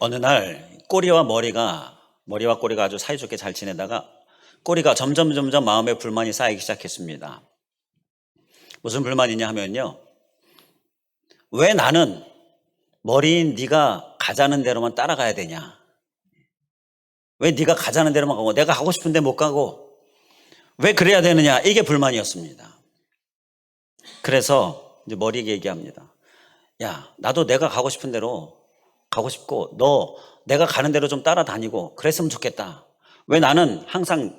어느 날 머리와 꼬리가 아주 사이좋게 잘 지내다가 꼬리가 점점 마음에 불만이 쌓이기 시작했습니다. 무슨 불만이냐 하면요, 왜 나는 머리인 네가 가자는 대로만 따라가야 되냐? 왜 네가 가자는 대로만 가고 내가 가고 싶은데 못 가고 왜 그래야 되느냐? 이게 불만이었습니다. 그래서 이제 머리에게 얘기합니다. 야, 나도 내가 가고 싶은 대로 가고 싶고 너 내가 가는 대로 좀 따라다니고 그랬으면 좋겠다. 왜 나는 항상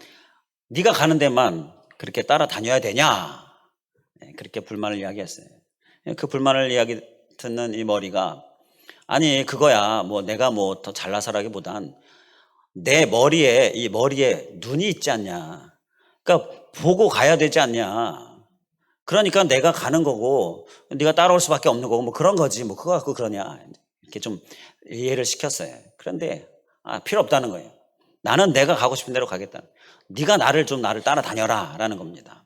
네가 가는 데만 그렇게 따라다녀야 되냐? 그렇게 불만을 이야기했어요. 그 불만을 이야기 듣는 이 머리가, 아니 그거야, 뭐 내가 뭐 더 잘나서라기보단 이 머리에 눈이 있지 않냐? 그러니까 보고 가야 되지 않냐? 그러니까 내가 가는 거고 네가 따라올 수밖에 없는 거고 뭐 그런 거지, 뭐 그거 갖고 그러냐, 이렇게 좀 이해를 시켰어요. 그런데 필요 없다는 거예요. 나는 내가 가고 싶은 대로 가겠다. 네가 나를 따라다녀라 라는 겁니다.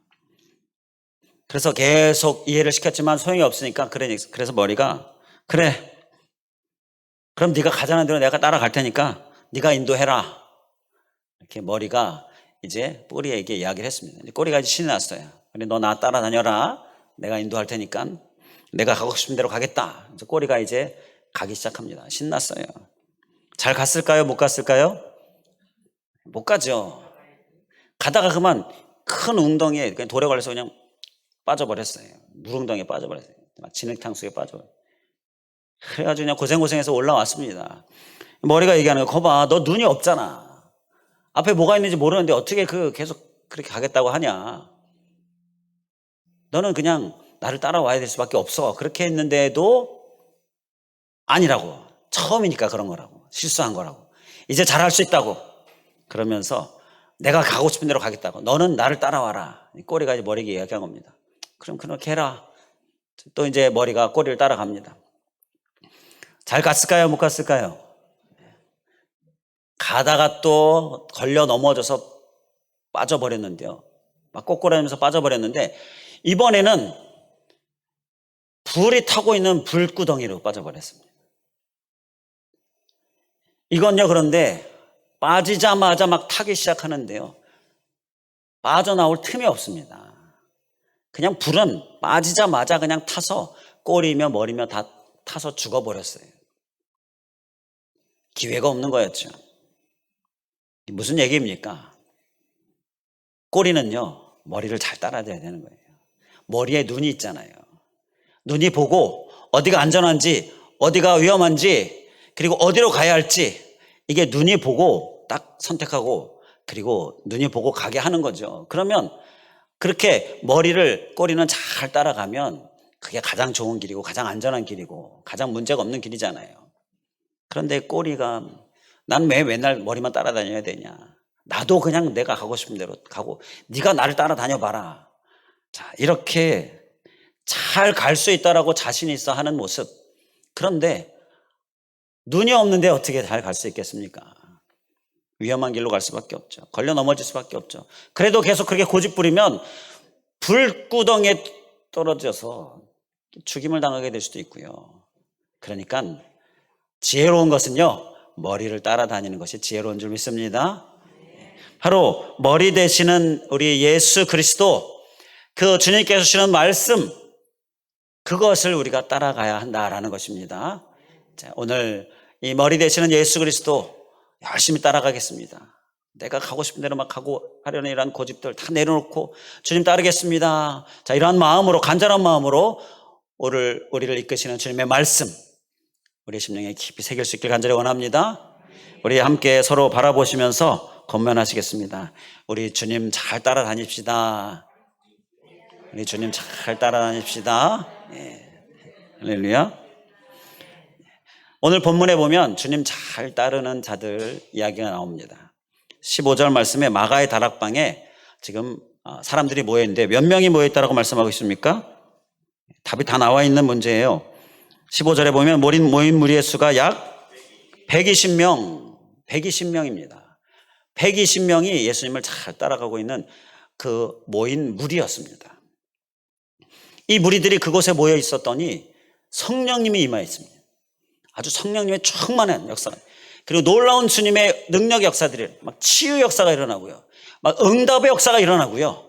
그래서 계속 이해를 시켰지만 소용이 없으니까 그래서 머리가, 그래, 그럼 네가 가자는 대로 내가 따라갈 테니까 네가 인도해라. 이렇게 머리가 이제 꼬리에게 이야기를 했습니다. 꼬리가 이제 신이 났어요. 그래, 너 나 따라다녀라. 내가 인도할 테니까 내가 가고 싶은 대로 가겠다. 그래서 꼬리가 이제 가기 시작합니다. 신났어요. 잘 갔을까요? 못 갔을까요? 못 가죠. 가다가 그만 큰 웅덩이에 그냥 돌에 걸려서 그냥 빠져버렸어요. 물웅덩이에 빠져버렸어요. 진흙탕 속에 빠져버렸어요. 그래가지고 그냥 고생해서 올라왔습니다. 머리가 얘기하는 거, 거봐, 너 눈이 없잖아. 앞에 뭐가 있는지 모르는데 어떻게 계속 그렇게 가겠다고 하냐. 너는 그냥 나를 따라와야 될 수밖에 없어. 그렇게 했는데도 아니라고. 처음이니까 그런 거라고. 실수한 거라고. 이제 잘할 수 있다고. 그러면서 내가 가고 싶은 대로 가겠다고. 너는 나를 따라와라. 꼬리가 이제 머리에게 이야기한 겁니다. 그럼 그렇게 해라. 또 이제 머리가 꼬리를 따라갑니다. 잘 갔을까요? 못 갔을까요? 가다가 또 걸려 넘어져서 빠져버렸는데요. 막 꼬꾸라지면서 빠져버렸는데 이번에는 불이 타고 있는 불구덩이로 빠져버렸습니다. 이건요, 그런데 빠지자마자 막 타기 시작하는데요, 빠져나올 틈이 없습니다. 그냥 불은 빠지자마자 그냥 타서 꼬리며 머리며 다 타서 죽어버렸어요. 기회가 없는 거였죠. 무슨 얘기입니까? 꼬리는요, 머리를 잘 따라야 되는 거예요. 머리에 눈이 있잖아요. 눈이 보고 어디가 안전한지, 어디가 위험한지, 그리고 어디로 가야 할지, 이게 눈이 보고 딱 선택하고, 그리고 눈이 보고 가게 하는 거죠. 그러면 그렇게 꼬리는 잘 따라가면 그게 가장 좋은 길이고 가장 안전한 길이고 가장 문제가 없는 길이잖아요. 그런데 꼬리가, 난 왜 맨날 머리만 따라다녀야 되냐. 나도 그냥 내가 가고 싶은 대로 가고 네가 나를 따라다녀 봐라. 자, 이렇게 잘 갈 수 있다라고 자신 있어 하는 모습. 그런데 눈이 없는데 어떻게 잘 갈 수 있겠습니까? 위험한 길로 갈 수밖에 없죠. 걸려 넘어질 수밖에 없죠. 그래도 계속 그렇게 고집부리면 불구덩이에 떨어져서 죽임을 당하게 될 수도 있고요. 그러니까 지혜로운 것은요, 머리를 따라다니는 것이 지혜로운 줄 믿습니다. 바로 머리 되시는 우리 예수 그리스도, 그 주님께서 주시는 말씀, 그것을 우리가 따라가야 한다라는 것입니다. 자, 오늘 이 머리 되시는 예수 그리스도 열심히 따라가겠습니다. 내가 가고 싶은 대로 막 가고 하려는 이러한 고집들 다 내려놓고 주님 따르겠습니다. 자, 이러한 마음으로, 간절한 마음으로 우리를 이끄시는 주님의 말씀, 우리의 심령에 깊이 새길 수 있길 간절히 원합니다. 우리 함께 서로 바라보시면서 권면하시겠습니다. 우리 주님 잘 따라다닙시다. 우리 주님 잘 따라다닙시다. 예. 할렐루야. 오늘 본문에 보면 주님 잘 따르는 자들 이야기가 나옵니다. 15절 말씀에 마가의 다락방에 지금 사람들이 모여있는데 몇 명이 모여있다고 말씀하고 있습니까? 답이 다 나와 있는 문제예요. 15절에 보면 모인 무리의 수가 약 120명입니다. 120명이 예수님을 잘 따라가고 있는 그 모인 무리였습니다. 이 무리들이 그곳에 모여 있었더니 성령님이 임하였습니다. 아주 성령님의 충만한 역사, 그리고 놀라운 주님의 능력 역사들이 막 치유 역사가 일어나고요, 막 응답의 역사가 일어나고요.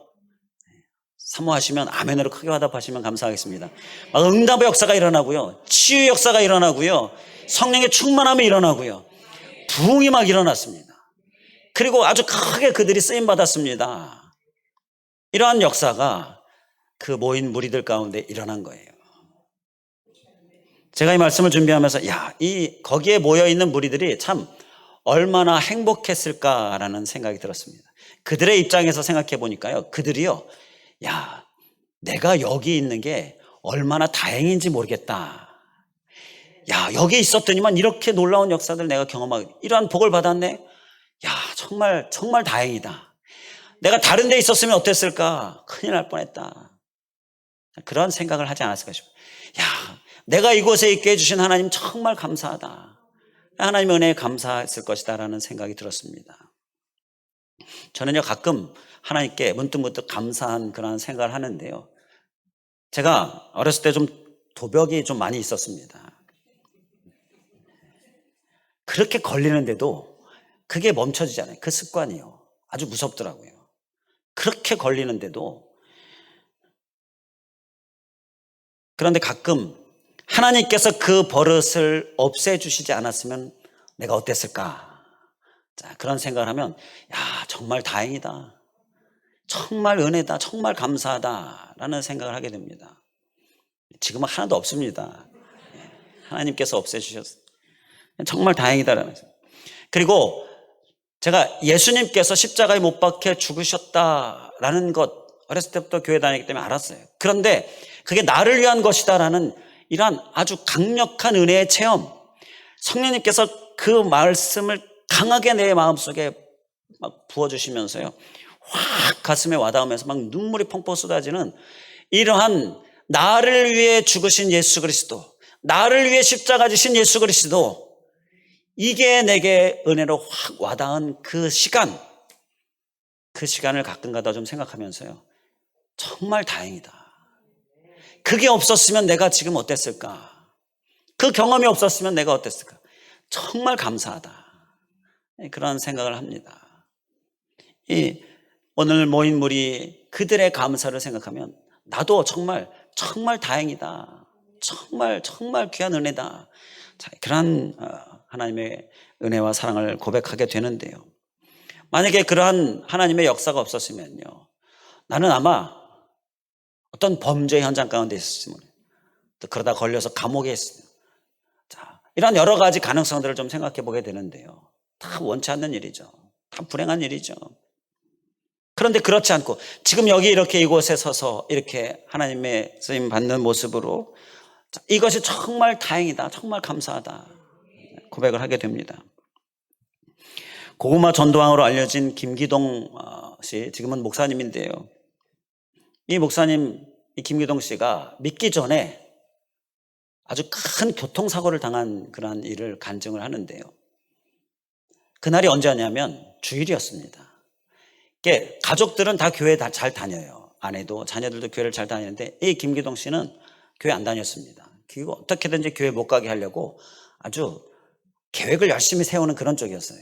사모하시면 아멘으로 크게 화답하시면 감사하겠습니다. 막 응답의 역사가 일어나고요, 치유 역사가 일어나고요, 성령의 충만함이 일어나고요, 부흥이 막 일어났습니다. 그리고 아주 크게 그들이 쓰임 받았습니다. 이러한 역사가 그 모인 무리들 가운데 일어난 거예요. 제가 이 말씀을 준비하면서 거기에 모여있는 무리들이 참 얼마나 행복했을까라는 생각이 들었습니다. 그들의 입장에서 생각해 보니까요, 그들이요, 내가 여기 있는 게 얼마나 다행인지 모르겠다. 여기 있었더니만 이렇게 놀라운 역사들 내가 경험하고 이러한 복을 받았네. 정말 정말 다행이다. 내가 다른 데 있었으면 어땠을까? 큰일 날 뻔했다. 그런 생각을 하지 않았을까 싶어요. 내가 이곳에 있게 해주신 하나님 정말 감사하다. 하나님의 은혜에 감사했을 것이다 라는 생각이 들었습니다. 저는요, 가끔 하나님께 문득문득 감사한 그런 생각을 하는데요, 제가 어렸을 때 좀 도벽이 좀 많이 있었습니다. 그렇게 걸리는데도 그게 멈춰지지 않아요. 그 습관이요, 아주 무섭더라고요. 그렇게 걸리는데도. 그런데 가끔 하나님께서 그 버릇을 없애주시지 않았으면 내가 어땠을까? 그런 생각을 하면 정말 다행이다, 정말 은혜다, 정말 감사하다 라는 생각을 하게 됩니다. 지금은 하나도 없습니다. 하나님께서 없애주셨어요. 정말 다행이다라는 생각. 그리고 제가 예수님께서 십자가에 못 박혀 죽으셨다라는 것 어렸을 때부터 교회 다니기 때문에 알았어요. 그런데 그게 나를 위한 것이다라는 이러한 아주 강력한 은혜의 체험, 성령님께서 그 말씀을 강하게 내 마음속에 막 부어주시면서요, 확 가슴에 와닿으면서 막 눈물이 펑펑 쏟아지는 이러한 나를 위해 죽으신 예수 그리스도, 나를 위해 십자가 지신 예수 그리스도, 이게 내게 은혜로 확 와닿은 그 시간을 가끔가다 좀 생각하면서요, 정말 다행이다. 그게 없었으면 내가 지금 어땠을까? 그 경험이 없었으면 내가 어땠을까? 정말 감사하다. 그런 생각을 합니다. 오늘 모인 무리 그들의 감사를 생각하면 나도 정말 정말 다행이다, 정말 정말 귀한 은혜다, 그런 하나님의 은혜와 사랑을 고백하게 되는데요, 만약에 그러한 하나님의 역사가 없었으면요, 나는 아마 어떤 범죄 현장 가운데 있었으면, 또 그러다 걸려서 감옥에 있으면, 이런 여러 가지 가능성들을 좀 생각해 보게 되는데요, 다 원치 않는 일이죠. 다 불행한 일이죠. 그런데 그렇지 않고 지금 여기 이렇게 이곳에 서서 이렇게 하나님의 쓰임 받는 모습으로 이것이 정말 다행이다, 정말 감사하다 고백을 하게 됩니다. 고구마 전도왕으로 알려진 김기동 씨, 지금은 목사님인데요, 이 목사님, 이 김기동 씨가 믿기 전에 아주 큰 교통사고를 당한 그런 일을 간증을 하는데요, 그날이 언제였냐면 주일이었습니다. 가족들은 다 교회 잘 다녀요. 아내도 자녀들도 교회를 잘 다니는데 이 김기동 씨는 교회 안 다녔습니다. 그리고 어떻게든지 교회 못 가게 하려고 아주 계획을 열심히 세우는 그런 쪽이었어요.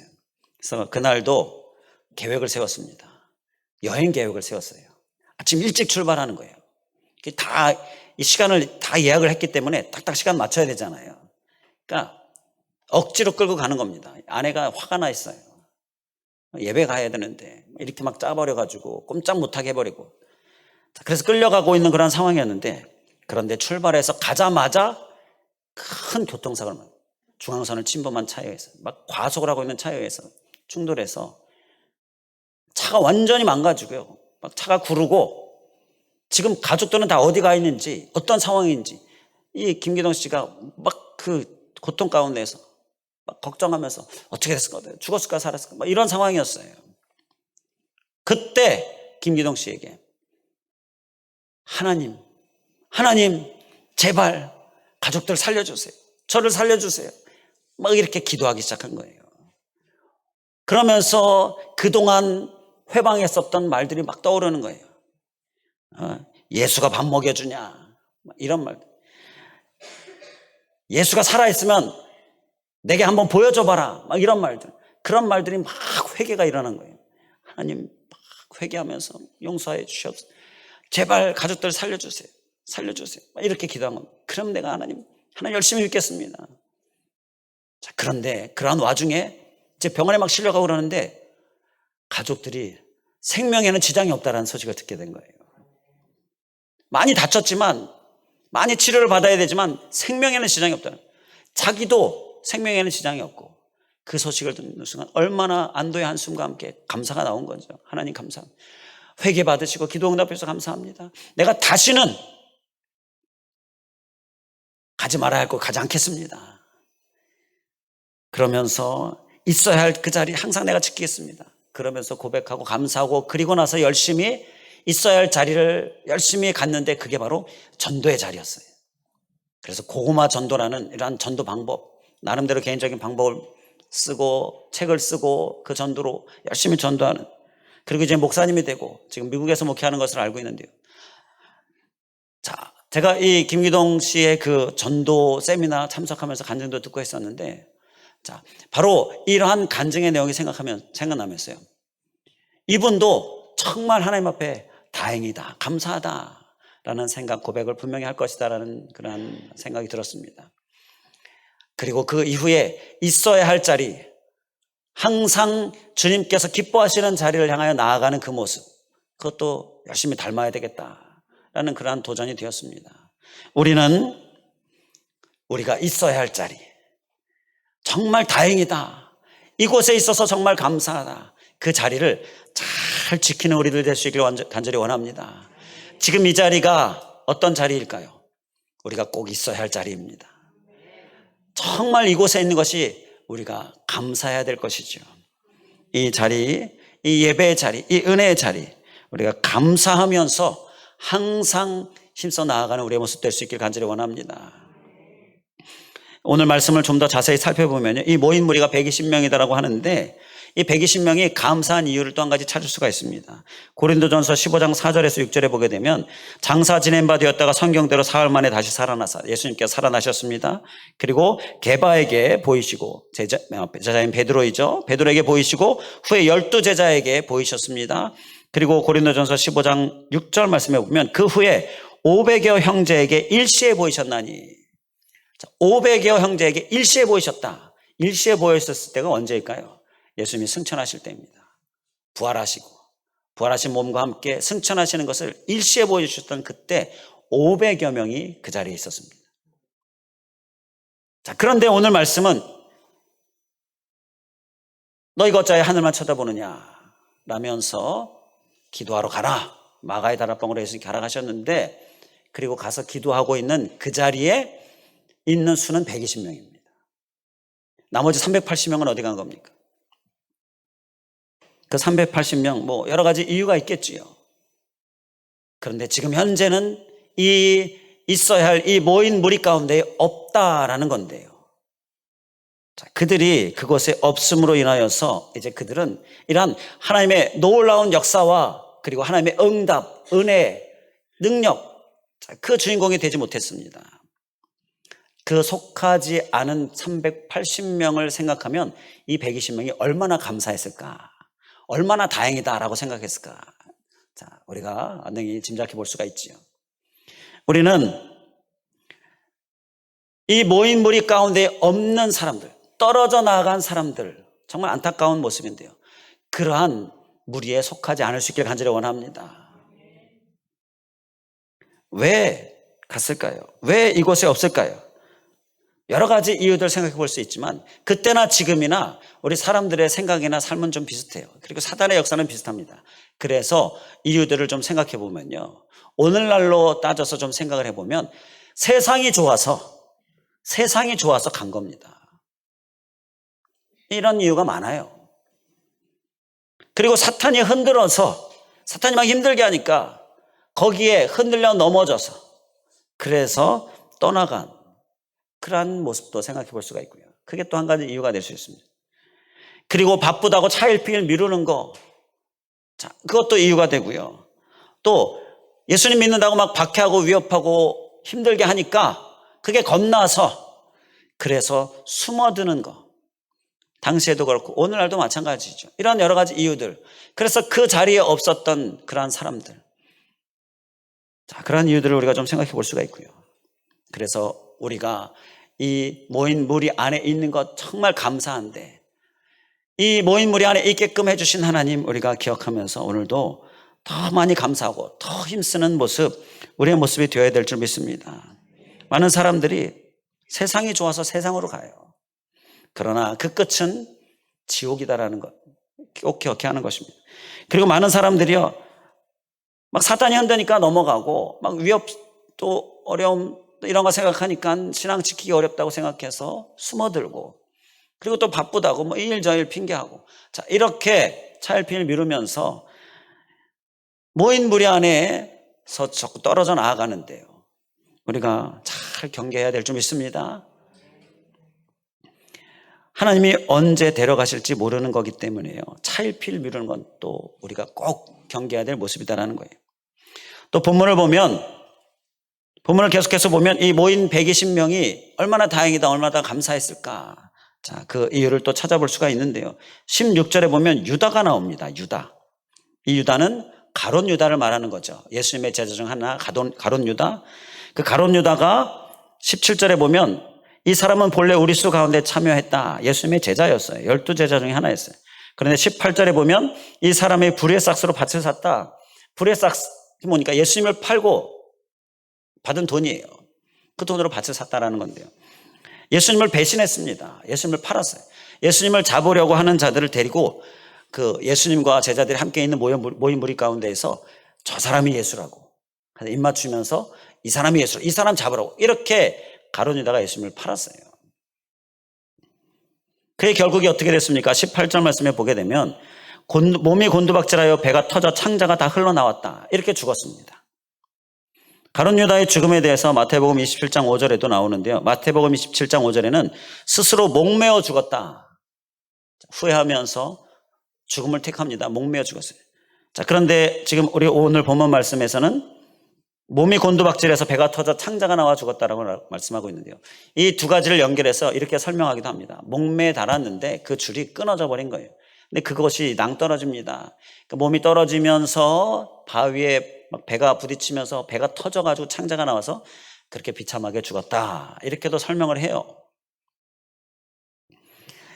그래서 그날도 계획을 세웠습니다. 여행 계획을 세웠어요. 아침 일찍 출발하는 거예요. 다 이 시간을 다 예약을 했기 때문에 딱딱 시간 맞춰야 되잖아요. 그러니까 억지로 끌고 가는 겁니다. 아내가 화가 나 있어요. 예배 가야 되는데 이렇게 막 짜버려가지고 꼼짝 못하게 해버리고, 그래서 끌려가고 있는 그런 상황이었는데, 그런데 출발해서 가자마자 큰 교통사고를, 중앙선을 침범한 차에 의해서, 막 과속을 하고 있는 차에 의해서 충돌해서 차가 완전히 망가지고요, 막 차가 구르고, 지금 가족들은 다 어디 가 있는지, 어떤 상황인지 이 김기동 씨가 막 그 고통 가운데서 막 걱정하면서 어떻게 됐을까, 죽었을까 살았을까, 막 이런 상황이었어요. 그때 김기동 씨에게 하나님 제발 가족들 살려주세요, 저를 살려주세요, 막 이렇게 기도하기 시작한 거예요. 그러면서 그동안 회방했었던 말들이 막 떠오르는 거예요. 예수가 밥 먹여주냐, 이런 말. 예수가 살아있으면 내게 한번 보여줘봐라. 막 이런 말들. 그런 말들이 막 회개가 일어난 거예요. 하나님 막 회개하면서 용서해 주시옵소서. 제발 가족들 살려주세요. 살려주세요. 막 이렇게 기도한 겁니다. 그럼 내가 하나님 열심히 믿겠습니다. 자, 그런데 그런 와중에 이제 병원에 막 실려가고 그러는데 가족들이 생명에는 지장이 없다라는 소식을 듣게 된 거예요. 많이 다쳤지만, 많이 치료를 받아야 되지만 생명에는 지장이 없다는 거예요. 자기도 생명에는 지장이 없고 그 소식을 듣는 순간 얼마나 안도의 한숨과 함께 감사가 나온 거죠. 하나님 감사합니다. 회개 받으시고 기도 응답해서 감사합니다. 내가 다시는 가지 말아야 할 곳 가지 않겠습니다. 그러면서 있어야 할 그 자리 항상 내가 지키겠습니다. 그러면서 고백하고 감사하고 그리고 나서 열심히 있어야 할 자리를 열심히 갔는데 그게 바로 전도의 자리였어요. 그래서 고구마 전도라는 이러한 전도 방법, 나름대로 개인적인 방법을 쓰고 책을 쓰고 그 전도로 열심히 전도하는, 그리고 이제 목사님이 되고 지금 미국에서 목회하는 것을 알고 있는데요. 자, 제가 이 김기동 씨의 그 전도 세미나 참석하면서 간증도 듣고 했었는데, 자, 바로 이러한 간증의 내용이 생각나면서요. 이분도 정말 하나님 앞에 다행이다, 감사하다라는 생각, 고백을 분명히 할 것이다라는 그런 생각이 들었습니다. 그리고 그 이후에 있어야 할 자리, 항상 주님께서 기뻐하시는 자리를 향하여 나아가는 그 모습, 그것도 열심히 닮아야 되겠다라는 그러한 도전이 되었습니다. 우리가 있어야 할 자리, 정말 다행이다, 이곳에 있어서 정말 감사하다, 그 자리를 잘 지키는 우리들 될 수 있기를 간절히 원합니다. 지금 이 자리가 어떤 자리일까요? 우리가 꼭 있어야 할 자리입니다. 정말 이곳에 있는 것이 우리가 감사해야 될 것이죠. 이 자리, 이 예배의 자리, 이 은혜의 자리, 우리가 감사하면서 항상 힘써 나아가는 우리의 모습 될 수 있기를 간절히 원합니다. 오늘 말씀을 좀 더 자세히 살펴보면요, 이 모인 무리가 120명이다라고 하는데 이 120명이 감사한 이유를 또 한 가지 찾을 수가 있습니다. 고린도전서 15장 4절에서 6절에 보게 되면 장사 지낸 바 되었다가 성경대로 사흘 만에 다시 살아나사, 예수님께서 살아나셨습니다. 그리고 게바에게 보이시고, 제자인 베드로이죠. 베드로에게 보이시고 후에 12제자에게 보이셨습니다. 그리고 고린도전서 15장 6절 말씀에 보면 그 후에 500여 형제에게 일시에 보이셨나니, 500여 형제에게 일시에 보이셨다. 일시에 보이셨을 때가 언제일까요? 예수님이 승천하실 때입니다. 부활하신 몸과 함께 승천하시는 것을 일시에 보여주셨던 그때 500여 명이 그 자리에 있었습니다. 자, 그런데 오늘 말씀은 너희가 어찌하여 하늘만 쳐다보느냐 라면서 기도하러 가라, 마가의 다락방으로 예수님이 가라 하셨는데, 그리고 가서 기도하고 있는 그 자리에 있는 수는 120명입니다. 나머지 380명은 어디 간 겁니까? 그 380명, 뭐 여러 가지 이유가 있겠지요. 그런데 지금 현재는 이 있어야 할 이 모인 무리 가운데 없다라는 건데요. 자, 그들이 그곳에 없음으로 인하여서 이제 그들은 이러한 하나님의 놀라운 역사와 그리고 하나님의 응답, 은혜, 능력, 그 주인공이 되지 못했습니다. 그 속하지 않은 380명을 생각하면 이 120명이 얼마나 감사했을까, 얼마나 다행이다라고 생각했을까. 자, 우리가 능히 짐작해 볼 수가 있지요. 우리는 이 모인 무리 가운데 없는 사람들, 떨어져 나간 사람들, 정말 안타까운 모습인데요, 그러한 무리에 속하지 않을 수 있길 간절히 원합니다. 왜 갔을까요? 왜 이곳에 없을까요? 여러 가지 이유들 생각해 볼 수 있지만 그때나 지금이나 우리 사람들의 생각이나 삶은 좀 비슷해요. 그리고 사단의 역사는 비슷합니다. 그래서 이유들을 좀 생각해 보면요, 오늘날로 따져서 좀 생각을 해보면 세상이 좋아서 간 겁니다. 이런 이유가 많아요. 그리고 사탄이 흔들어서, 사탄이 막 힘들게 하니까 거기에 흔들려 넘어져서 그래서 떠나간 그러한 모습도 생각해 볼 수가 있고요. 그게 또 한 가지 이유가 될 수 있습니다. 그리고 바쁘다고 차일피일 미루는 거, 자, 그것도 이유가 되고요. 또 예수님 믿는다고 막 박해하고 위협하고 힘들게 하니까 그게 겁나서 그래서 숨어드는 거. 당시에도 그렇고 오늘날도 마찬가지죠. 이런 여러 가지 이유들. 그래서 그 자리에 없었던 그러한 사람들. 자, 그런 이유들을 우리가 좀 생각해 볼 수가 있고요. 그래서 우리가 이 모인 무리 안에 있는 것 정말 감사한데, 이 모인 무리 안에 있게끔 해주신 하나님 우리가 기억하면서 오늘도 더 많이 감사하고 더 힘쓰는 모습, 우리의 모습이 되어야 될 줄 믿습니다. 많은 사람들이 세상이 좋아서 세상으로 가요. 그러나 그 끝은 지옥이다라는 것 꼭 기억해야 하는 것입니다. 그리고 많은 사람들이요, 막 사단이 흔드니까 넘어가고, 막 위협도 어려움 이런 거 생각하니까 신앙 지키기 어렵다고 생각해서 숨어들고, 그리고 또 바쁘다고 뭐 이 일 저 일 핑계하고, 자, 이렇게 차일피일 미루면서 모인 무리 안에서 자꾸 떨어져 나아가는데요, 우리가 잘 경계해야 될 줄 믿습니다. 하나님이 언제 데려가실지 모르는 거기 때문에요, 차일피일 미루는 건 또 우리가 꼭 경계해야 될 모습이다라는 거예요. 또 본문을 계속해서 보면 이 모인 120명이 얼마나 다행이다, 얼마나 감사했을까. 자, 그 이유를 또 찾아볼 수가 있는데요, 16절에 보면 유다가 나옵니다. 유다. 이 유다는 가룟 유다를 말하는 거죠. 예수님의 제자 중 하나, 가룟 유다. 그 가룟 유다가 17절에 보면 이 사람은 본래 우리 수 가운데 참여했다. 예수님의 제자였어요. 12제자 중에 하나였어요. 그런데 18절에 보면 이 사람이 불의 싹스로 밭을 샀다. 불의 싹스 뭐니까 예수님을 팔고 받은 돈이에요. 그 돈으로 밭을 샀다라는 건데요, 예수님을 배신했습니다. 예수님을 팔았어요. 예수님을 잡으려고 하는 자들을 데리고 그 예수님과 제자들이 함께 있는 모인 무리 가운데에서 저 사람이 예수라고 입 맞추면서 이 사람이 예수, 이 사람 잡으라고, 이렇게 가룟 유다가 예수님을 팔았어요. 그의 결국이 어떻게 됐습니까? 18절 말씀에 보게 되면 몸이 곤두박질하여 배가 터져 창자가 다 흘러나왔다, 이렇게 죽었습니다. 가룟 유다의 죽음에 대해서 마태복음 27장 5절에도 나오는데요, 마태복음 27장 5절에는 스스로 목매어 죽었다, 후회하면서 죽음을 택합니다. 목매어 죽었어요. 자, 그런데 지금 우리 오늘 본문 말씀에서는 몸이 곤두박질해서 배가 터져 창자가 나와 죽었다라고 말씀하고 있는데요, 이 두 가지를 연결해서 이렇게 설명하기도 합니다. 목매에 달았는데 그 줄이 끊어져 버린 거예요. 근데 그것이 낭떠러집니다. 그러니까 몸이 떨어지면서 바위에 배가 부딪히면서 배가 터져가지고 창자가 나와서 그렇게 비참하게 죽었다, 이렇게도 설명을 해요.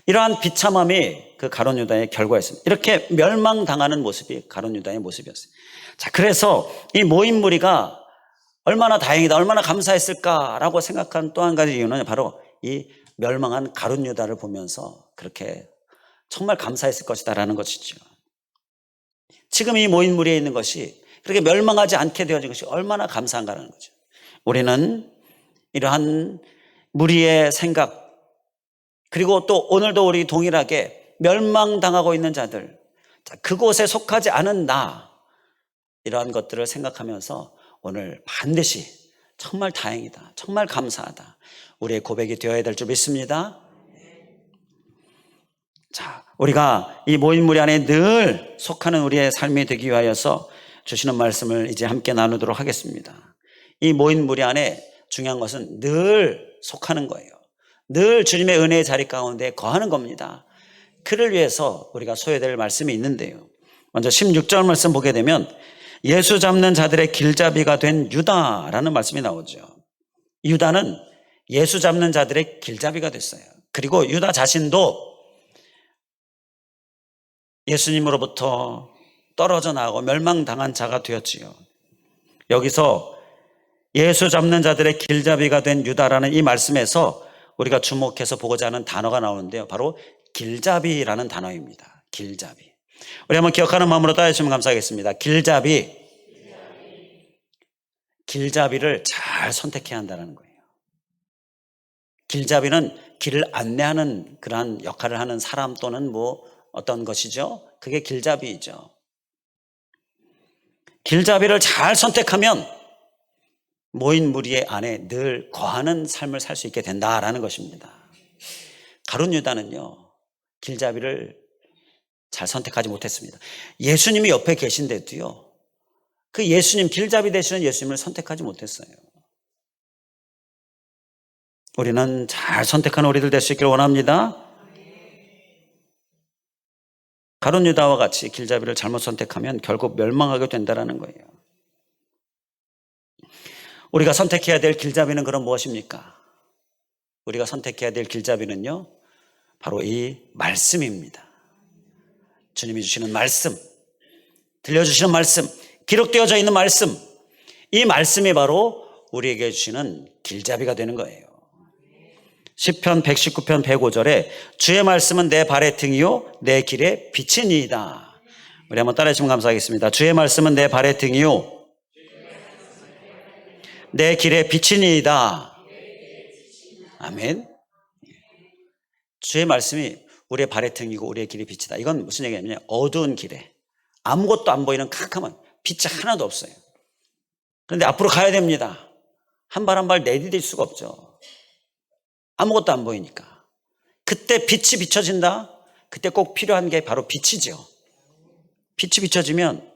이러한 비참함이 그 가룟 유다의 결과였습니다. 이렇게 멸망당하는 모습이 가룟 유다의 모습이었어요. 자, 그래서 이 모인 무리가 얼마나 다행이다, 얼마나 감사했을까라고 생각한 또 한 가지 이유는 바로 이 멸망한 가룟 유다를 보면서 그렇게 정말 감사했을 것이다라는 것이죠. 지금 이 모인 무리에 있는 것이 그렇게 멸망하지 않게 되어진 것이 얼마나 감사한가라는 거죠. 우리는 이러한 무리의 생각, 그리고 또 오늘도 우리 동일하게 멸망당하고 있는 자들, 그곳에 속하지 않은 나, 이러한 것들을 생각하면서 오늘 반드시 정말 다행이다, 정말 감사하다, 우리의 고백이 되어야 될 줄 믿습니다. 자, 우리가 이 모인 무리 안에 늘 속하는 우리의 삶이 되기 위하여서 주시는 말씀을 이제 함께 나누도록 하겠습니다. 이 모인 무리 안에 중요한 것은 늘 속하는 거예요. 늘 주님의 은혜의 자리 가운데 거하는 겁니다. 그를 위해서 우리가 소유될 말씀이 있는데요, 먼저 16절 말씀 보게 되면 예수 잡는 자들의 길잡이가 된 유다라는 말씀이 나오죠. 유다는 예수 잡는 자들의 길잡이가 됐어요. 그리고 유다 자신도 예수님으로부터 떨어져 나가고 멸망당한 자가 되었지요. 여기서 예수 잡는 자들의 길잡이가 된 유다라는 이 말씀에서 우리가 주목해서 보고자 하는 단어가 나오는데요, 바로 길잡이라는 단어입니다. 길잡이. 우리 한번 기억하는 마음으로 따라주시면 감사하겠습니다. 길잡이를 잘 선택해야 한다는 거예요. 길잡이는 길을 안내하는 그러한 역할을 하는 사람 또는 뭐 어떤 것이죠? 그게 길잡이이죠. 길잡이를 잘 선택하면 모인 무리 안에 늘 거하는 삶을 살 수 있게 된다라는 것입니다. 가룟 유다는요, 길잡이를 잘 선택하지 못했습니다. 예수님이 옆에 계신데도요, 그 예수님, 길잡이 되시는 예수님을 선택하지 못했어요. 우리는 잘 선택하는 우리들 될 수 있기를 원합니다. 가룟 유다와 같이 길잡이를 잘못 선택하면 결국 멸망하게 된다는 거예요. 우리가 선택해야 될 길잡이는 그럼 무엇입니까? 우리가 선택해야 될 길잡이는요, 바로 이 말씀입니다. 주님이 주시는 말씀, 들려주시는 말씀, 기록되어져 있는 말씀, 이 말씀이 바로 우리에게 주시는 길잡이가 되는 거예요. 시편 119편 105절에 주의 말씀은 내 발의 등이요 내 길의 빛이니이다. 우리 한번 따라해 주시면 감사하겠습니다. 주의 말씀은 내 발의 등이요 내 길의 빛이니이다. 아멘. 주의 말씀이 우리의 발의 등이고 우리의 길의 빛이다. 이건 무슨 얘기냐면 어두운 길에 아무것도 안 보이는 캄캄한 빛이 하나도 없어요. 그런데 앞으로 가야 됩니다. 한 발 한 발 내디딜 수가 없죠. 아무것도 안 보이니까. 그때 빛이 비춰진다. 그때 꼭 필요한 게 바로 빛이죠. 빛이 비춰지면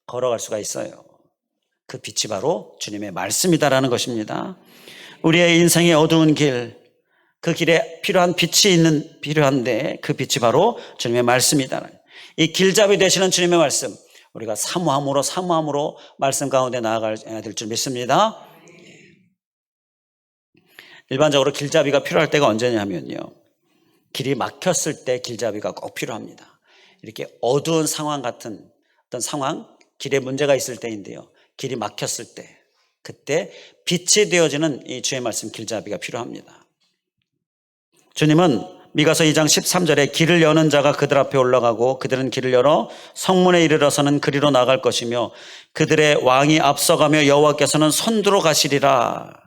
걸어갈 수가 있어요. 그 빛이 바로 주님의 말씀이다라는 것입니다. 우리의 인생의 어두운 길, 그 길에 필요한 빛이 필요한데 그 빛이 바로 주님의 말씀이다. 이 길잡이 되시는 주님의 말씀, 우리가 사모함으로 말씀 가운데 나아가야 될 줄 믿습니다. 일반적으로 길잡이가 필요할 때가 언제냐면요, 길이 막혔을 때 길잡이가 꼭 필요합니다. 이렇게 어두운 상황 같은 어떤 상황, 길에 문제가 있을 때인데요, 길이 막혔을 때, 그때 빛이 되어지는 이 주의 말씀 길잡이가 필요합니다. 주님은 미가서 2장 13절에 길을 여는 자가 그들 앞에 올라가고 그들은 길을 열어 성문에 이르러서는 그리로 나갈 것이며 그들의 왕이 앞서가며 여호와께서는 선두로 가시리라.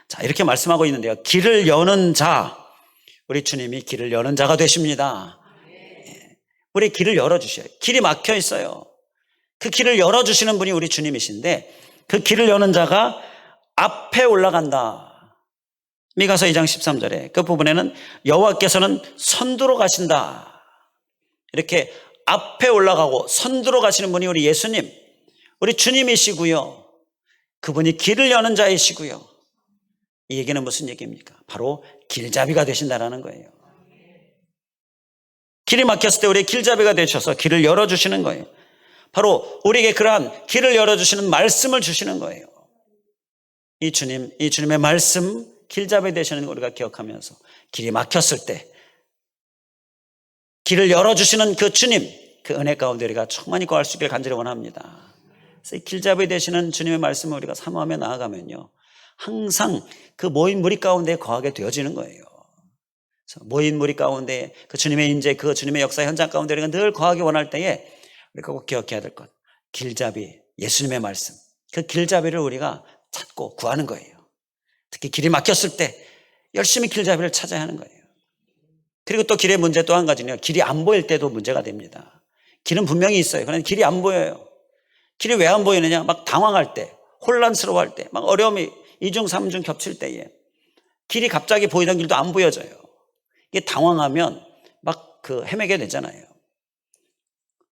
자, 이렇게 말씀하고 있는데요, 길을 여는 자, 우리 주님이 길을 여는 자가 되십니다. 우리 길을 열어주셔요. 길이 막혀 있어요. 그 길을 열어주시는 분이 우리 주님이신데 그 길을 여는 자가 앞에 올라간다. 미가서 2장 13절에 그 부분에는 여호와께서는 선두로 가신다. 이렇게 앞에 올라가고 선두로 가시는 분이 우리 예수님, 우리 주님이시고요. 그분이 길을 여는 자이시고요. 이 얘기는 무슨 얘기입니까? 바로 길잡이가 되신다는 거예요. 길이 막혔을 때 우리 길잡이가 되셔서 길을 열어주시는 거예요. 바로 우리에게 그러한 길을 열어주시는 말씀을 주시는 거예요. 이 주님의 말씀, 길잡이 되시는 거 우리가 기억하면서 길이 막혔을 때 길을 열어주시는 그 주님, 그 은혜 가운데 우리가 충만히 거할 수 있길 간절히 원합니다. 그래서 길잡이 되시는 주님의 말씀을 우리가 사모하며 나아가면요, 항상 그 모인 무리 가운데 거하게 되어지는 거예요. 그래서 모인 무리 가운데 그 주님의 임재, 그 주님의 역사 현장 가운데 우리가 늘 거하기 원할 때에 우리가 꼭 기억해야 될 것, 길잡이, 예수님의 말씀, 그 길잡이를 우리가 찾고 구하는 거예요. 특히 길이 막혔을 때 열심히 길잡이를 찾아야 하는 거예요. 그리고 또 길의 문제 또 한 가지는요, 길이 안 보일 때도 문제가 됩니다. 길은 분명히 있어요. 그런데 길이 안 보여요. 길이 왜 안 보이느냐? 막 당황할 때, 혼란스러워할 때, 막 어려움이 2중 3중 겹칠 때에 길이 갑자기 보이던 길도 안 보여져요. 이게 당황하면 막 헤매게 되잖아요.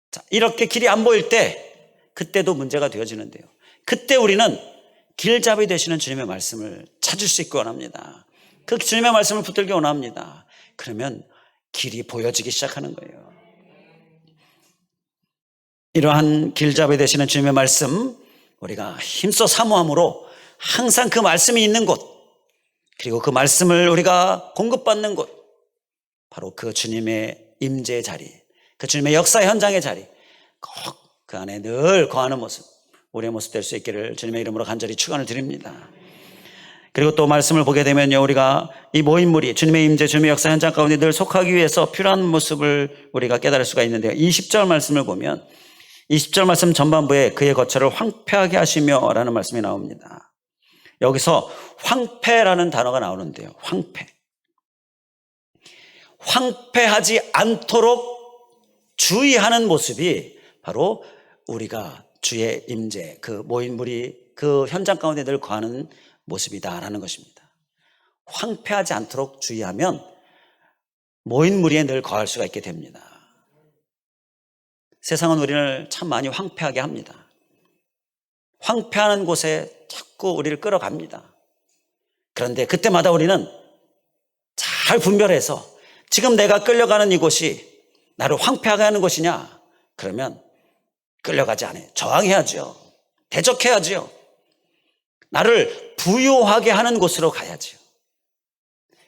자, 이렇게 길이 안 보일 때 그때도 문제가 되어지는데요, 그때 우리는 길잡이 되시는 주님의 말씀을 찾을 수 있기 원합니다. 그 주님의 말씀을 붙들기 원합니다. 그러면 길이 보여지기 시작하는 거예요. 이러한 길잡이 되시는 주님의 말씀, 우리가 힘써 사모함으로 항상 그 말씀이 있는 곳, 그리고 그 말씀을 우리가 공급받는 곳, 바로 그 주님의 임재의 자리, 그 주님의 역사 현장의 자리, 꼭 그 안에 늘 거하는 모습, 우리의 모습 될 수 있기를 주님의 이름으로 간절히 축원을 드립니다. 그리고 또 말씀을 보게 되면요, 우리가 이 모인 무리, 주님의 임재, 주님의 역사 현장 가운데 늘 속하기 위해서 필요한 모습을 우리가 깨달을 수가 있는데요, 20절 말씀을 보면 20절 말씀 전반부에 그의 거처를 황폐하게 하시며 라는 말씀이 나옵니다. 여기서 황폐라는 단어가 나오는데요, 황폐하지 않도록 주의하는 모습이 바로 우리가 주의 임재, 그 모인 무리, 그 현장 가운데 늘 거하는 모습이다라는 것입니다. 황폐하지 않도록 주의하면 모인 무리에 늘 거할 수가 있게 됩니다. 세상은 우리를 참 많이 황폐하게 합니다. 황폐하는 곳에 자꾸 우리를 끌어갑니다. 그런데 그때마다 우리는 잘 분별해서 지금 내가 끌려가는 이곳이 나를 황폐하게 하는 곳이냐? 그러면 끌려가지 않아요. 저항해야죠. 대적해야죠. 나를 부유하게 하는 곳으로 가야죠.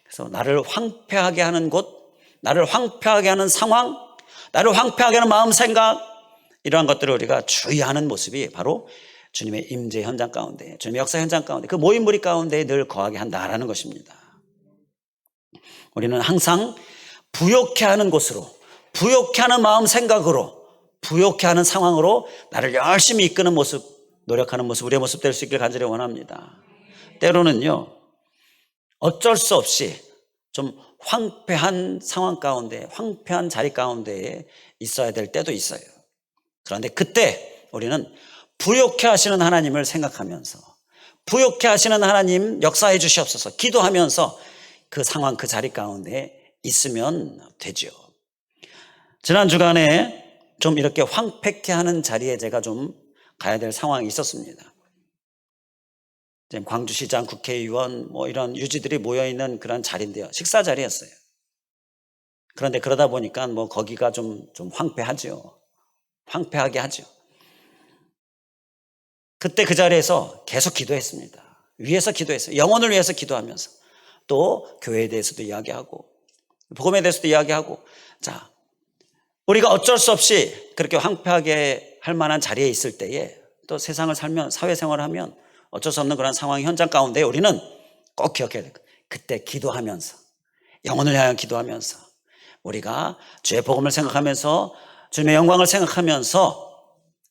그래서 나를 황폐하게 하는 곳, 나를 황폐하게 하는 상황, 나를 황폐하게 하는 마음 생각, 이러한 것들을 우리가 주의하는 모습이 바로 주님의 임재 현장 가운데, 주님의 역사 현장 가운데, 그 모임 무리 가운데 늘 거하게 한다라는 것입니다. 우리는 항상 부욕해 하는 곳으로, 부욕해 하는 마음 생각으로, 부욕해 하는 상황으로 나를 열심히 이끄는 모습, 노력하는 모습, 우리의 모습 될 수 있길 간절히 원합니다. 때로는요, 어쩔 수 없이 좀 황폐한 상황 가운데, 황폐한 자리 가운데에 있어야 될 때도 있어요. 그런데 그때 우리는 부욕해 하시는 하나님을 생각하면서, 부욕해 하시는 하나님 역사해 주시옵소서 기도하면서 그 상황, 그 자리 가운데 있으면 되죠. 지난 주간에 좀 이렇게 황폐케 하는 자리에 제가 좀 가야 될 상황이 있었습니다. 광주시장, 국회의원 뭐 이런 유지들이 모여있는 그런 자리인데요. 식사 자리였어요. 그런데 그러다 보니까 뭐 거기가 좀 황폐하죠. 황폐하게 하죠. 그때 그 자리에서 계속 기도했습니다. 위에서 기도했어요. 영혼을 위해서 기도하면서 또 교회에 대해서도 이야기하고 복음에 대해서도 이야기하고, 자, 우리가 어쩔 수 없이 그렇게 황폐하게 할 만한 자리에 있을 때에 또 세상을 살면, 사회생활을 하면 어쩔 수 없는 그런 상황, 현장 가운데 우리는 꼭 기억해야 돼요. 그때 기도하면서, 영혼을 향해 기도하면서, 우리가 주의 복음을 생각하면서 주님의 영광을 생각하면서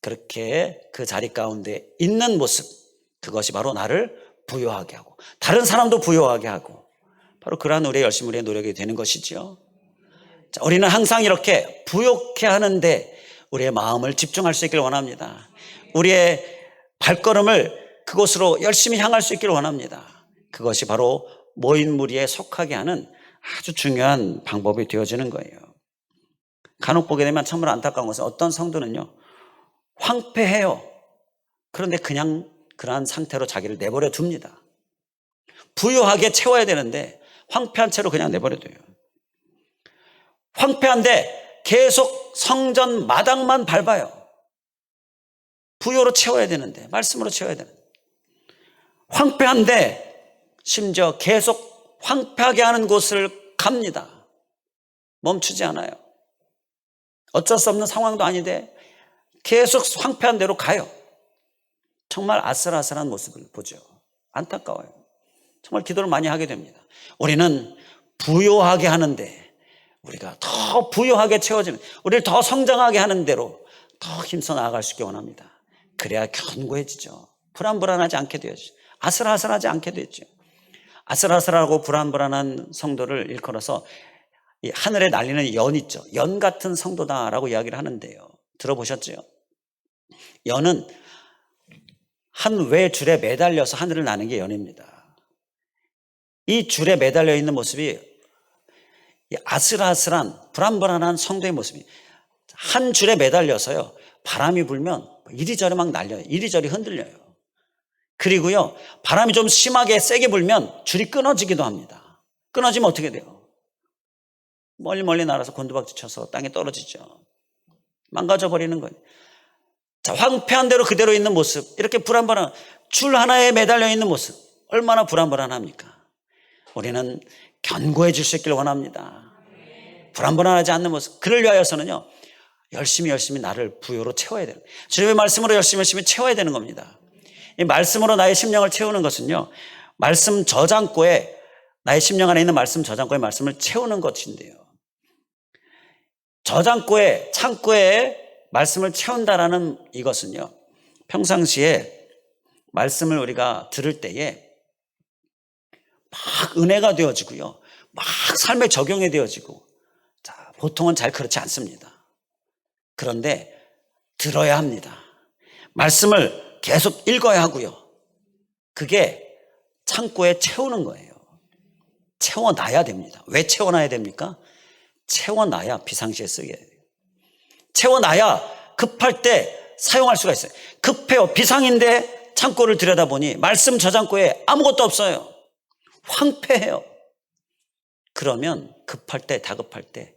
그렇게 그 자리 가운데 있는 모습, 그것이 바로 나를 부요하게 하고 다른 사람도 부요하게 하고, 바로 그러한 우리의 열심, 우리의 노력이 되는 것이죠. 자, 우리는 항상 이렇게 부욕해 하는데 우리의 마음을 집중할 수 있기를 원합니다. 우리의 발걸음을 그곳으로 열심히 향할 수 있기를 원합니다. 그것이 바로 모인 무리에 속하게 하는 아주 중요한 방법이 되어지는 거예요. 간혹 보게 되면 참으로 안타까운 것은 어떤 성도는요, 황폐해요. 그런데 그냥 그러한 상태로 자기를 내버려 둡니다. 부유하게 채워야 되는데 황폐한 채로 그냥 내버려 둬요. 황폐한데 계속 성전 마당만 밟아요. 부유로 채워야 되는데, 말씀으로 채워야 되는데, 황폐한데 심지어 계속 황폐하게 하는 곳을 갑니다. 멈추지 않아요. 어쩔 수 없는 상황도 아닌데 계속 황폐한 대로 가요. 정말 아슬아슬한 모습을 보죠. 안타까워요. 정말 기도를 많이 하게 됩니다. 우리는 부요하게 하는데, 우리가 더 부요하게 채워지는, 우리를 더 성장하게 하는 대로 더 힘써 나아갈 수 있게 원합니다. 그래야 견고해지죠. 불안불안하지 않게 되죠. 아슬아슬하지 않게 되죠. 아슬아슬하고 불안불안한 성도를 일컬어서 이 하늘에 날리는 연 있죠. 연 같은 성도다라고 이야기를 하는데요. 들어보셨죠? 연은 한 외줄에 매달려서 하늘을 나는 게 연입니다. 이 줄에 매달려 있는 모습이 아슬아슬한 불안불안한 성도의 모습이, 한 줄에 매달려서요, 바람이 불면 이리저리 막 날려요. 이리저리 흔들려요. 그리고요, 바람이 좀 심하게 세게 불면 줄이 끊어지기도 합니다. 끊어지면 어떻게 돼요? 멀리 날아서 곤두박질 쳐서 땅에 떨어지죠. 망가져 버리는 거예요. 자, 황폐한 대로 그대로 있는 모습, 이렇게 불안불안, 줄 하나에 매달려 있는 모습, 얼마나 불안불안합니까? 우리는 견고해질 수 있기를 원합니다. 불안불안하지 않는 모습, 그를 위하여서는요, 열심히 나를 부요로 채워야 돼요. 주님의 말씀으로 열심히 채워야 되는 겁니다. 이 말씀으로 나의 심령을 채우는 것은요, 말씀 저장고에, 나의 심령 안에 있는 말씀 저장고에 말씀을 채우는 것인데요, 저장고에, 창고에 말씀을 채운다라는 이것은요, 평상시에 말씀을 우리가 들을 때에 막 은혜가 되어지고요, 막 삶에 적용이 되어지고, 자, 보통은 잘 그렇지 않습니다. 그런데 들어야 합니다. 말씀을 계속 읽어야 하고요, 그게 창고에 채우는 거예요. 채워놔야 됩니다. 왜 채워놔야 됩니까? 채워놔야 비상시에 쓰게 돼요. 채워놔야 급할 때 사용할 수가 있어요. 급해요. 비상인데 창고를 들여다보니 말씀 저장고에 아무것도 없어요. 황폐해요. 그러면 급할 때, 다급할 때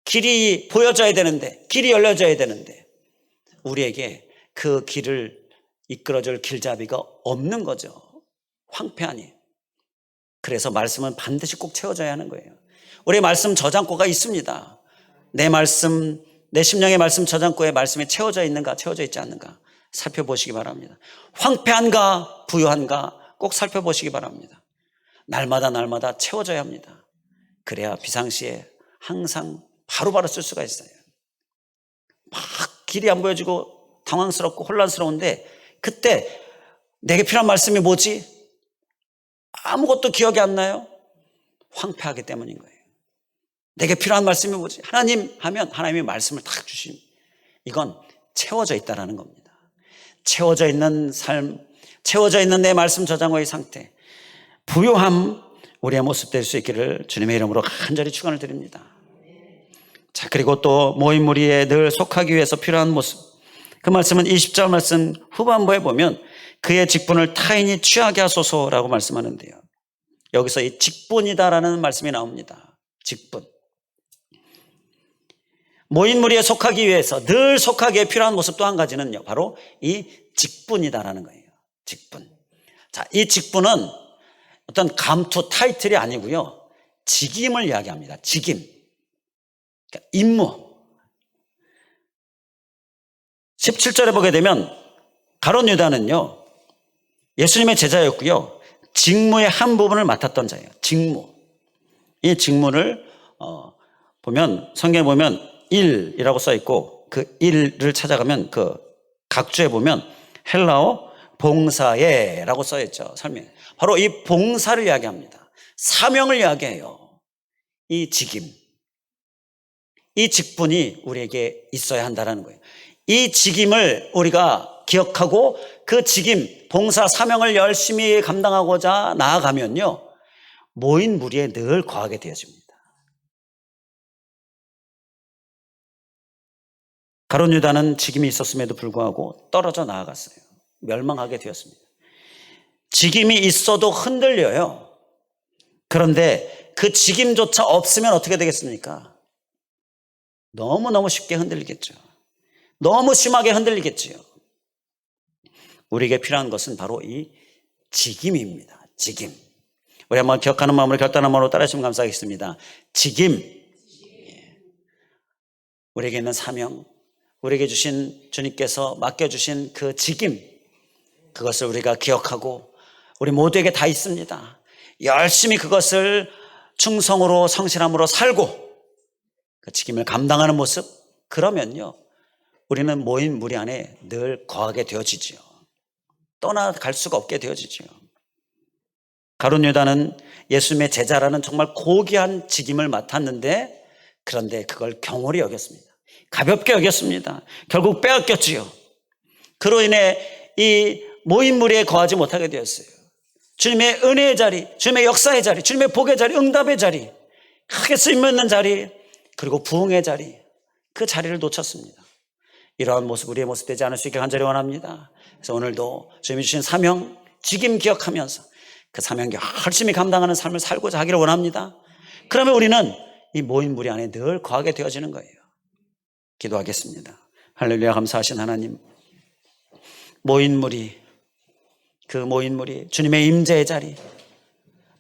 길이 보여져야 되는데, 길이 열려져야 되는데 우리에게 그 길을 이끌어줄 길잡이가 없는 거죠. 황폐하니. 그래서 말씀은 반드시 꼭 채워져야 하는 거예요. 우리 말씀 저장고가 있습니다. 내 말씀, 내 심령의 말씀 저장고에 말씀이 채워져 있는가, 채워져 있지 않는가 살펴보시기 바랍니다. 황폐한가, 부유한가 꼭 살펴보시기 바랍니다. 날마다 채워져야 합니다. 그래야 비상시에 항상 바로바로 쓸 수가 있어요. 막 길이 안 보여지고 당황스럽고 혼란스러운데 그때 내게 필요한 말씀이 뭐지? 아무것도 기억이 안 나요? 황폐하기 때문인 거예요. 내게 필요한 말씀이 뭐지? 하나님 하면 하나님이 말씀을 딱 주신, 이건 채워져 있다라는 겁니다. 채워져 있는 삶, 채워져 있는 내 말씀 저장고의 상태, 부요함, 우리의 모습 될 수 있기를 주님의 이름으로 간절히 축원을 드립니다. 자, 그리고 또 모인 무리에 늘 속하기 위해서 필요한 모습, 그 말씀은 20절 말씀 후반부에 보면 그의 직분을 타인이 취하게 하소서라고 말씀하는데요. 여기서 이 직분이다라는 말씀이 나옵니다. 직분. 모인 무리에 속하기 위해서 늘 속하기에 필요한 모습 또 한 가지는요, 바로 이 직분이다라는 거예요. 직분. 자, 이 직분은 어떤 감투 타이틀이 아니고요, 직임을 이야기합니다. 직임. 그러니까 임무. 17절에 보게 되면 가룟 유다는요, 예수님의 제자였고요, 직무의 한 부분을 맡았던 자예요. 직무. 이 직무를 보면, 성경에 보면 일이라고 써 있고, 그 일을 찾아가면 그 각주에 보면 헬라어 봉사예라고 써 있죠. 설명. 바로 이 봉사를 이야기합니다. 사명을 이야기해요. 이 직임, 이 직분이 우리에게 있어야 한다는 거예요. 이 직임을 우리가 기억하고 그 직임, 봉사, 사명을 열심히 감당하고자 나아가면요, 모인 무리에 늘 거하게 되어집니다. 가룟 유다는 직임이 있었음에도 불구하고 떨어져 나아갔어요. 멸망하게 되었습니다. 직임이 있어도 흔들려요. 그런데 그 직임조차 없으면 어떻게 되겠습니까? 너무너무 쉽게 흔들리겠죠. 너무 심하게 흔들리겠지요. 우리에게 필요한 것은 바로 이 직임입니다. 직임. 우리 한번 기억하는 마음으로, 결단하는 마음으로 따라하시면 감사하겠습니다. 직임. 우리에게 있는 사명, 우리에게 주신, 주님께서 맡겨주신 그 직임, 그것을 우리가 기억하고 우리 모두에게 다 있습니다. 열심히 그것을 충성으로, 성실함으로 살고 그 직임을 감당하는 모습, 그러면요, 우리는 모인 무리 안에 늘 거하게 되어지지요. 떠나갈 수가 없게 되어지지요. 가룟 유다는 예수님의 제자라는 정말 고귀한 직임을 맡았는데, 그런데 그걸 경홀히 여겼습니다. 가볍게 여겼습니다. 결국 빼앗겼지요. 그로 인해 이 모인 무리에 거하지 못하게 되었어요. 주님의 은혜의 자리, 주님의 역사의 자리, 주님의 복의 자리, 응답의 자리, 크게 쓰임있는 자리, 그리고 부흥의 자리, 그 자리를 놓쳤습니다. 이러한 모습, 우리의 모습 되지 않을 수 있게 간절히 원합니다. 그래서 오늘도 주님이 주신 사명, 직임 기억하면서 그 사명 열심히 감당하는 삶을 살고자 하기를 원합니다. 그러면 우리는 이 모인 무리 안에 늘 거하게 되어지는 거예요. 기도하겠습니다. 할렐루야. 감사하신 하나님, 모인 무리, 그 모인 무리, 주님의 임재의 자리,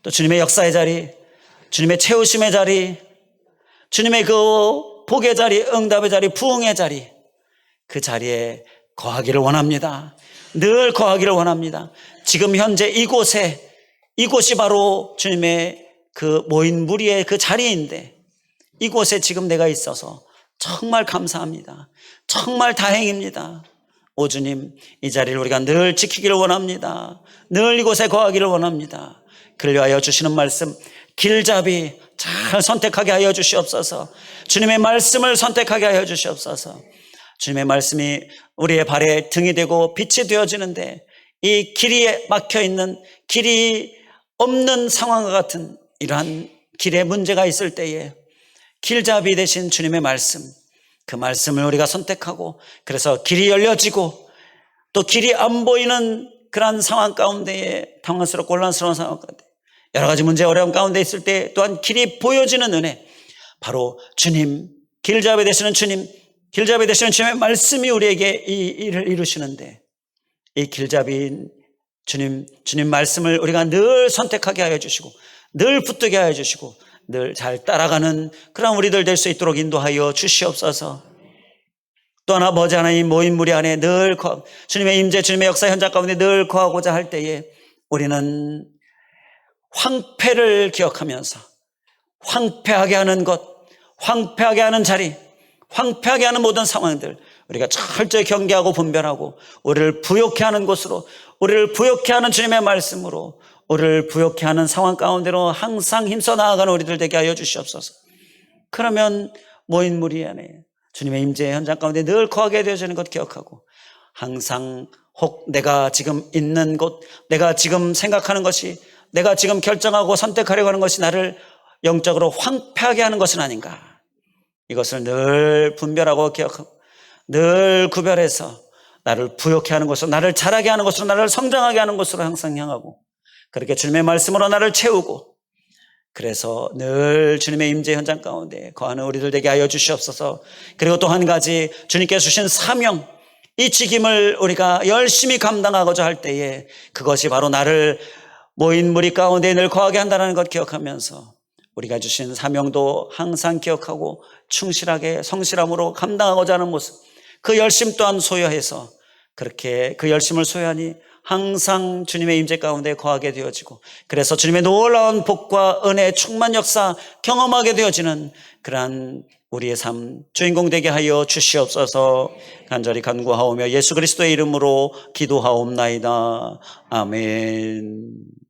또 주님의 역사의 자리, 주님의 채우심의 자리, 주님의 그 복의 자리, 응답의 자리, 부흥의 자리, 그 자리에 거하기를 원합니다. 늘 거하기를 원합니다. 지금 현재 이곳이 바로 주님의 그 모인 무리의 그 자리인데, 이곳에 지금 내가 있어서 정말 감사합니다. 정말 다행입니다. 오 주님, 이 자리를 우리가 늘 지키기를 원합니다. 늘 이곳에 거하기를 원합니다. 그를 위하여 주시는 말씀, 길잡이 잘 선택하게 하여 주시옵소서. 주님의 말씀을 선택하게 하여 주시옵소서. 주님의 말씀이 우리의 발에 등이 되고 빛이 되어지는데, 이 길이 막혀있는, 길이 없는 상황과 같은 이러한 길에 문제가 있을 때에 길잡이 되신 주님의 말씀, 그 말씀을 우리가 선택하고, 그래서 길이 열려지고 또 길이 안 보이는 그러한 상황 가운데에, 당황스럽고 혼란스러운 상황 가운데 여러 가지 문제 어려움 가운데 있을 때 또한 길이 보여지는 은혜, 바로 주님, 길잡이 되시는 주님, 길잡이 되시는 주님의 말씀이 우리에게 이 일을 이루시는데, 이 길잡이인 주님 말씀을 우리가 늘 선택하게 하여 주시고 늘 붙들게 하여 주시고 늘 잘 따라가는 그런 우리들 될 수 있도록 인도하여 주시옵소서. 또 하나 머지않아 모인 무리 안에 늘 주님의 임재, 주님의 역사 현장 가운데 늘 거하고자 할 때에 우리는 황폐를 기억하면서 황폐하게 하는 것, 황폐하게 하는 자리, 황폐하게 하는 모든 상황들 우리가 철저히 경계하고 분별하고 우리를 부욕해 하는 곳으로, 우리를 부욕해 하는 주님의 말씀으로, 우리를 부욕해 하는 상황 가운데로 항상 힘써 나아가는 우리들 되게 하여 주시옵소서. 그러면 모인 무리 안에 주님의 임재 현장 가운데 늘 거하게 되어지는 것 기억하고 항상 혹 내가 지금 있는 곳, 내가 지금 생각하는 것이, 내가 지금 결정하고 선택하려고 하는 것이 나를 영적으로 황폐하게 하는 것은 아닌가, 이것을 늘 분별하고 기억하고 늘 구별해서 나를 부욕해 하는 것으로, 나를 자라게 하는 것으로, 나를 성장하게 하는 것으로 항상 향하고 그렇게 주님의 말씀으로 나를 채우고, 그래서 늘 주님의 임재 현장 가운데 거하는 우리들 되게 하여 주시옵소서. 그리고 또 한 가지, 주님께서 주신 사명, 이 직임을 우리가 열심히 감당하고자 할 때에 그것이 바로 나를 모인 무리 가운데 늘 거하게 한다는 것 기억하면서 우리가 주신 사명도 항상 기억하고 충실하게 성실함으로 감당하고자 하는 모습, 그 열심 또한 소유해서 그렇게 그 열심을 소유하니 항상 주님의 임재 가운데 거하게 되어지고, 그래서 주님의 놀라운 복과 은혜 충만 역사 경험하게 되어지는 그러한 우리의 삶 주인공 되게 하여 주시옵소서. 간절히 간구하오며 예수 그리스도의 이름으로 기도하옵나이다. 아멘.